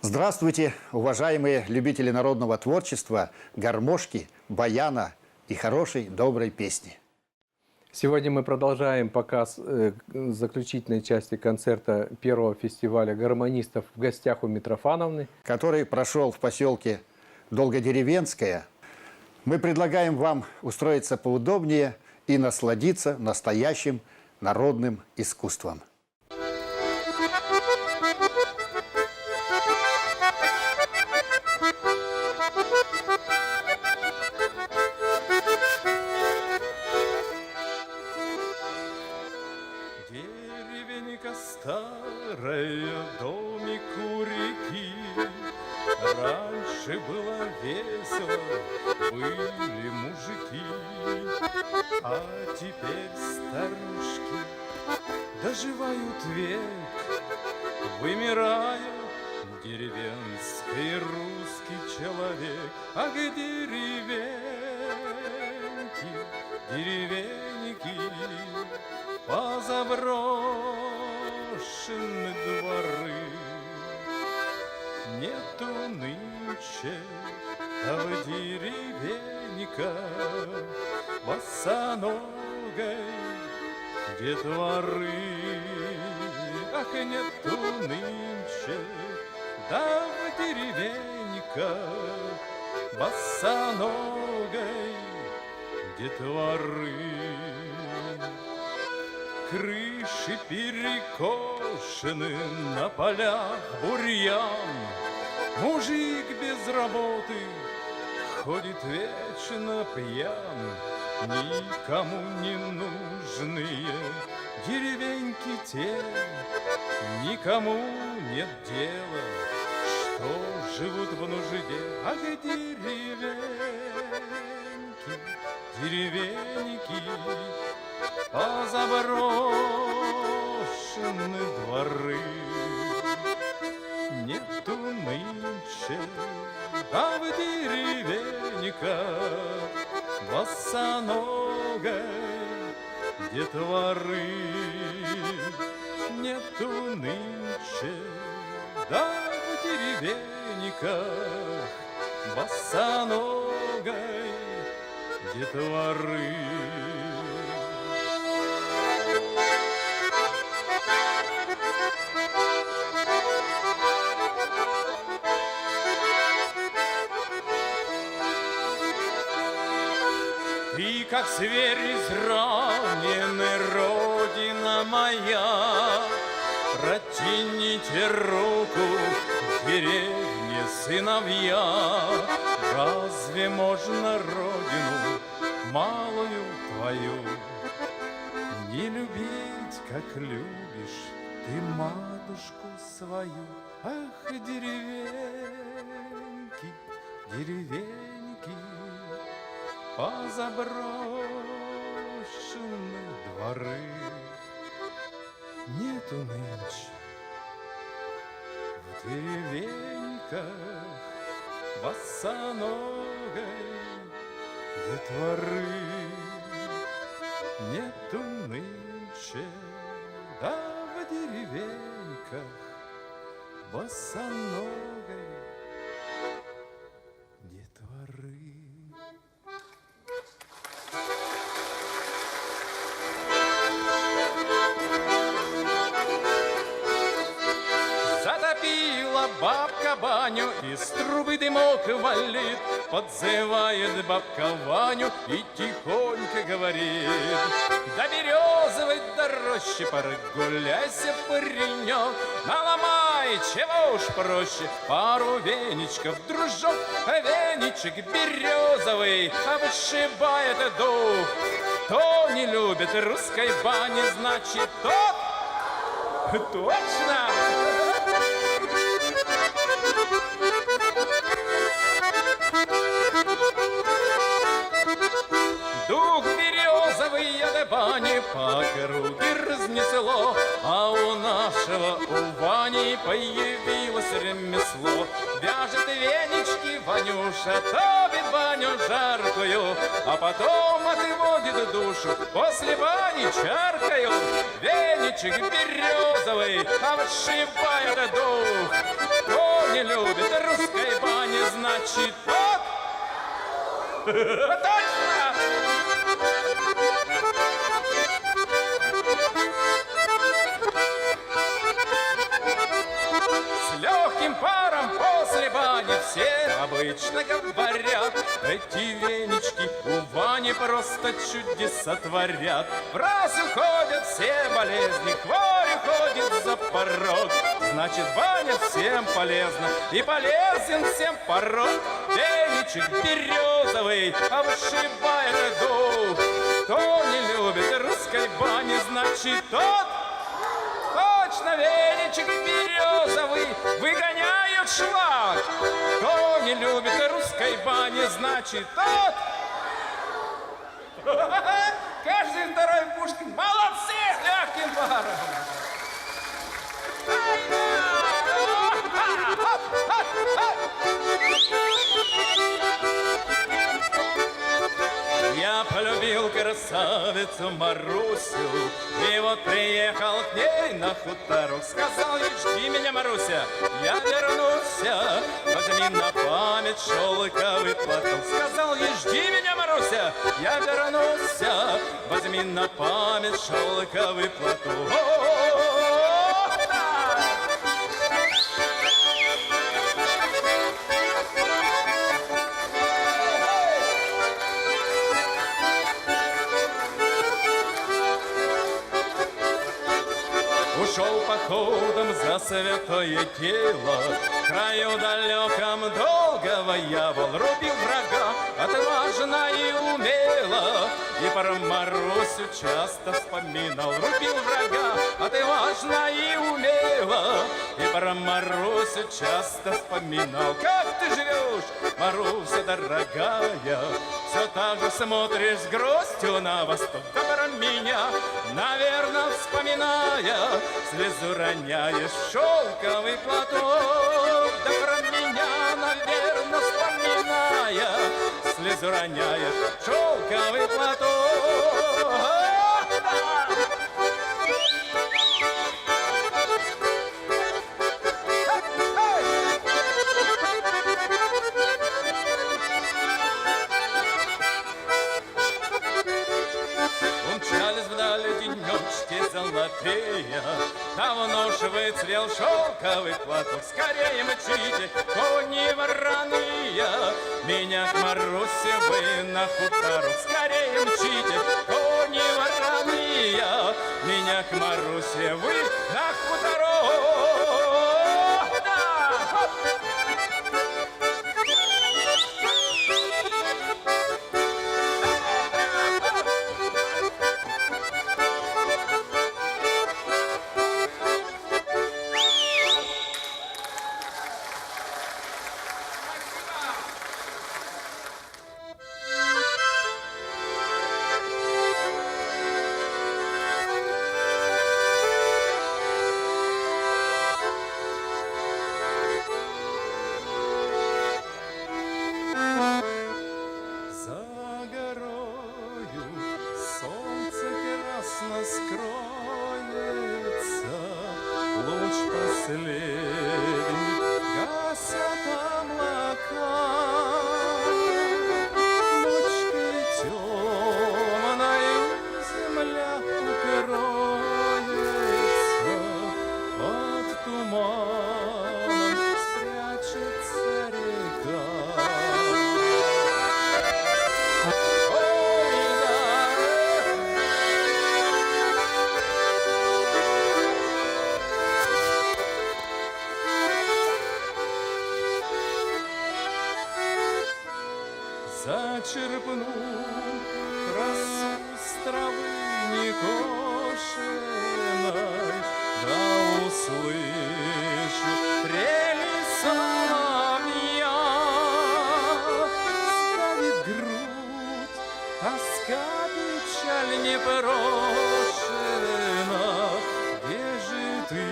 Здравствуйте, уважаемые любители народного творчества, гармошки, баяна и хорошей, доброй песни. Сегодня мы продолжаем показ заключительной части концерта первого фестиваля гармонистов в гостях у Митрофановны, Который прошел в поселке Долгодеревенское. Мы предлагаем вам устроиться поудобнее и насладиться настоящим народным искусством. Деревенька старая, домик у реки. Раньше было весело, были мужики, а теперь старушки доживают век, вымирает деревенский русский человек. Ах, деревеньки, деревеньки, позаброшены дворы. Нету нынче того деревенька босоногой детворы. Ах, нету нынче того деревенька босоногой детворы. Крыши перекошены, на полях бурьян. Мужик без работы ходит вечно пьян. Никому не нужные деревеньки те, никому нет дела, что живут в нужде. Ах, деревеньки, деревеньки, позаброшены дворы. Нету нынче, а в деревеньках босоногой детворы. Нету нынче, да в деревеньках босоногой детворы. Ты, как зверь израненный, Родина моя, протяните руку к деревне, сыновья. Разве можно родину малую твою не любить, как любишь ты матушку свою? Ах, деревеньки, деревеньки, позаброшены дворы. Нету нынче в деревеньках босоногой детворы. Нету нынче, да в деревеньках босоногой детворы. Затопила бабка баню, из трубы дымок валит. Подзывает бабка Ваню и тихонько говорит: до березовой дорожи прогуляйся, паренек, наломай, чего уж проще, пару веничков, дружок. Веничек березовый вышибает дух. Кто не любит русской бани, значит тот точно дух березовый от бани по округе разнесло, а у нашего, у Вани появилось ремесло. Вяжет венички Ванюша, топит баню жаркую, а потом отводит душу после бани чаркою. Веничек березовый обшибает дух. Кто не любит русской бани, значит, тот... Точно! С легким паром после бани все обычно говорят, эти венички у Вани просто чудеса творят. В раз уходят все болезни, хворь уходит за порог. Значит, баня всем полезна и полезен всем порог. Веничек березовый вышибает дух. Кто не любит русской бани, значит, тот... Точно, веничек березовый выгоняют шлак. Кто не любит русской бани, значит, тот... Каждый второй Пушкин. Молодцы! С легким паром. Я полюбил красавицу Марусю, и вот приехал к ней на хуторок. Сказал ей: жди меня, Маруся, я вернусь, возьми на память шелковый платок. Сказал ей: жди меня, Маруся, я вернусь, возьми на память шелковый платок. Ушел походом за святое тело, в краю далеком долгого я был, рубил врага отважно и умело, и про Марусю часто вспоминал. Рубил врага отважно и умело, и про Марусю часто вспоминал. Как ты живешь, Маруся дорогая, все так же смотришь с грустью на восток. Да про меня, наверное, вспоминая, слезу роняешь в шелковый платок. Да про меня, наверное, вспоминая, слезу роняешь в шелковый платок. Умчались вдали денечки золотые, давно уж выцвел шелковый платок. Скорее мчите, кони вороные, меня к Марусе вы на хуторок. Скорее мчите, кони вороные, меня к Марусе вы на хуторок. Зачерпну красу с травы некошенной, да услышу трели соловья. Ставит грудь тоска, печаль непрошена. Где же ты,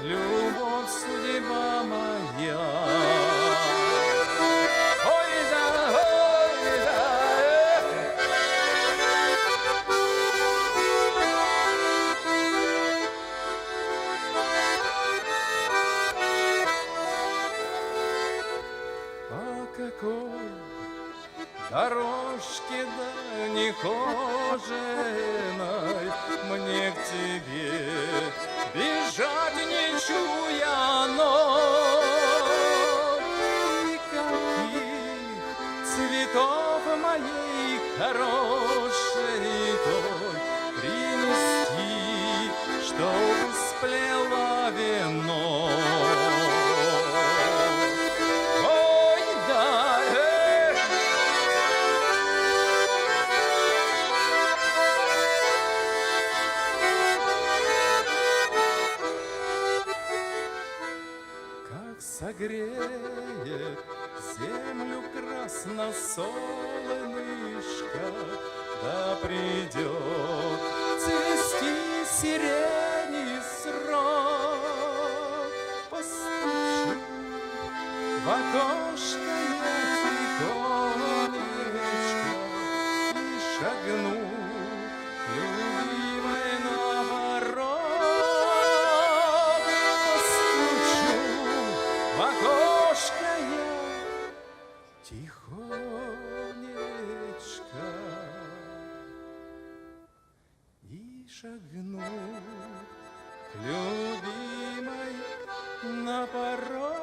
любовь, судьба моя? дорожке да нехоженой, мне к тебе бежать не чуя ног. И каких цветов моей хорошей той принести, чтоб сплела венок. Ой, да, как согреет землю красносолнышко, да придет цвести сирени срок. Постучу в окошко я тихонечко и шагну любимой на порог. Постучу в окошко я тихонечко и шагну к любимой на порог.